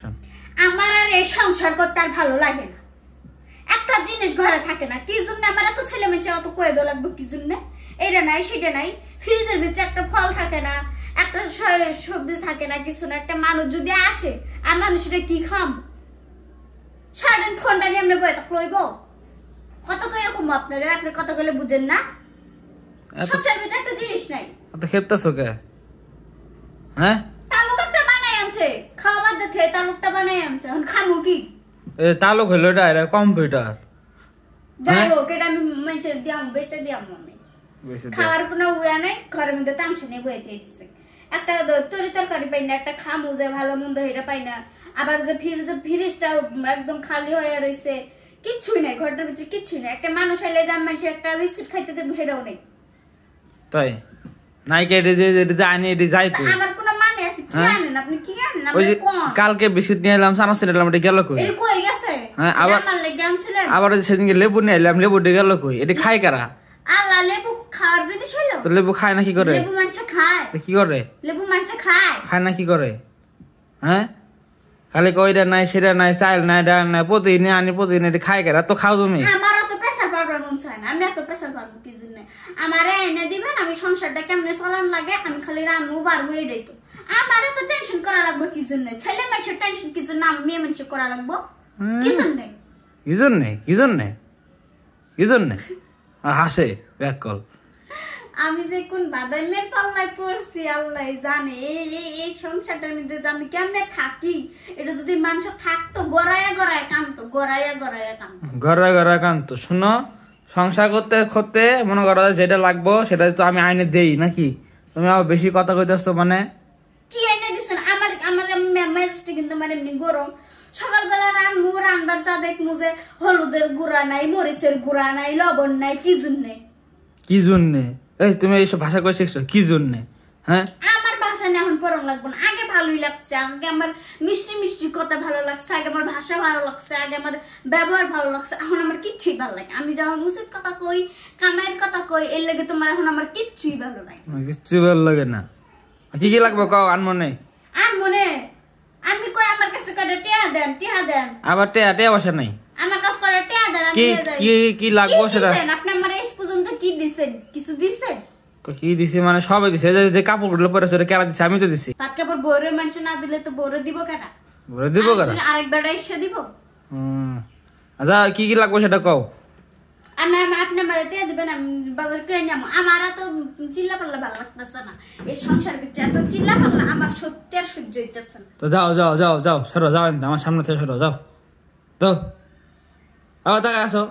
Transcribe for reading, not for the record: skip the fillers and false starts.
আমার আর এই সংসার করতে আর ভালো লাগে না। একটা জিনিস ঘরে থাকে না, কি জন্য আমার এত ছেলে মেয়ে অত কয়ে দেওয়া লাগবে, কি জন্য? এটা নাই সেটা নাই, ফ্রিজের ভিতরে একটা ফল থাকে না, একটা সবজি থাকে না, কিছু না। একটা মানুষ যদি আসে আর মানুষটা কি খাম, সারাদিন ফোনটা নিয়ে আমরা বয়ে লইব। কত করে এরকম আপনারা, আপনি কত করে বুঝেন না? সংসার ভিতরে একটা জিনিস নাই। আপনি খেতেছো কে? হ্যাঁ, তালুক একটা বানাই আনছে, খাওয়া বাদ দিয়ে তালুকটা বানাই আনছে, এখন খামু কি? তালুক হলো এটা কম্পিউটার। যাই হোক, এটা আমি মানুষের দিয়াম, বেচে দিয়াম। আমি খাওয়ার কোনো উয়া নাই, ঘরের মধ্যে তামসা নেই বয়ে দিয়ে দিচ্ছে। একটা তরি তরকারি পাই না, একটা খামু যে ভালো মন্দ এটা পাই না। আবার যে ফ্রিজটা একদম খালি হয়ে রয়েছে, কিচ্ছুই নাই ঘরটার ভিতরে, কিচ্ছুই নাই। একটা মানুষ এলে যে মানুষের একটা বিস্কুট খাইতে দেবো, সেটাও নেই। তাই নাইকে আনি যাই তো আমার কোনো মানে আছে? কি আনেন আপনি? কি আনেন? কালকে বিস্কুট নিয়ে এলাম, চানাচুর নিয়ে এলাম, এটা গেল কই? কই গেছে? আবার সেদিনকে লেবু নিয়ে এলাম, লেবুটা গেল কই? এটা খায় কারা? আল্লাহ, লেবু খাওয়ার জিনিস হলো? তো লেবু খায় না কি করে? লেবু মানুষ খায়। কি করে? লেবু মানুষ খায় না কি করে? হ্যাঁ, খালি কইটা নাই, সেটা নাই, চাল নাই, ডাল নাই, প্রতিদিন আনি, প্রতিদিন এটা খায় কারা? তো খাও তুমি? আমার অত প্রেসার পারবার মন চায় না। আমি এত প্রেসার পারবো কি জন্য? আমারে এনে দিবেন, আমি সংসারটা কেমনে চালান লাগে, আমি খালি রান্নু বাড়বো, এটাই তো। আমার এত টেনশন করা লাগবে কি জন্য? ছেলে মানুষের টেনশন কি জন্য? আমি মেয়ে মানুষের করা লাগবো কি জন্য? কি জন্যে? কি জন্যে? কি জন্যে? আর হাসে ব্যাক কল। আমি যে কোন বাদামের পাল্লায় পড়ছি আল্লাহ জানে। এই সংসারটার মধ্যে যে আমি কেমনে থাকি, এটা যদি মানুষ থাকতো গড়াইয়া গড়াইয়া কানতো, গড়াইয়া গড়াইয়া কানতো, গড়াইয়া গড়াইয়া কানতো। শুনো, সংসার করতে করতে মনে করো যেটা লাগবো সেটা তো আমি আইনে দেই নাকি? তুমি আবার বেশি কথা কইতেছো। মানে কি আইনে দিচ্ছেন? আমার আমার মেজাজটা কিন্তু আমার এমনি গরম। সকালবেলা রানমু, রানবার চা দেখমু যে হলুদের গুঁড়া নাই, মরিচের গুঁড়া নাই, লবণ নাই। কি জন্যে? কি জন্যে? এই তুমি এইসব ভাষা কই শিখছো? কি জন্যে? হ্যাঁ, আমার ভাষা নিয়ে এখন পরম লাগবো না। আগে ভালোই লাগছে, আগে আমার মিষ্টি মিষ্টি কথা ভালো লাগছে, আগে আমার ভাষা ভালো লাগছে, আগে আমার ব্যবহার ভালো লাগছে। এখন আমার কিচ্ছুই ভালো লাগে। আমি যখন উচিত কথা কই, কামাইয়ের কথা কই, এর লাগে তোমার এখন আমার কিচ্ছুই ভালো লাগে। কিচ্ছু ভালো লাগে না? কি কি লাগবে কও? আনমনে আমি কই আমার কাছে কয়টা টিয়া দেন, টিয়া দেন। আবার টিয়া পয়সা নাই আমার কাছে কয়টা টিয়া দেন, আমি নিয়ে যাই। কি কি লাগবে সেটা? আপনি আমার এই পর্যন্ত কি দিছেন? কিছু দিছেন? কি দিছি মানে সবই দিছে। যে কাপড়গুলো পরে সেটা কেরা দিছে? আমি তো দিছি। পাত কাপড় বউরে মানুষ না দিলে তো বউরে দিব কেনা? বউরে দিব কেনা? আরেক বেড়া এসে দিব। আচ্ছা, কি কি লাগবে সেটা কও। আপনি আমার টিয়া দিবেন, আমি বাজার করে নিয়ে যাবো। আমার এত চিল্লা পাল্লা ভালো লাগতেছে না। এই সংসার ভিতরে এত চিল্লা পাল্লা আমার সত্যি আর সহ্য হইতেছে না। তো যাও যাও যাও যাও, সরো, যাও আমার সামনে থেকে সরো, যাও। তো আবার তাকায় আসো।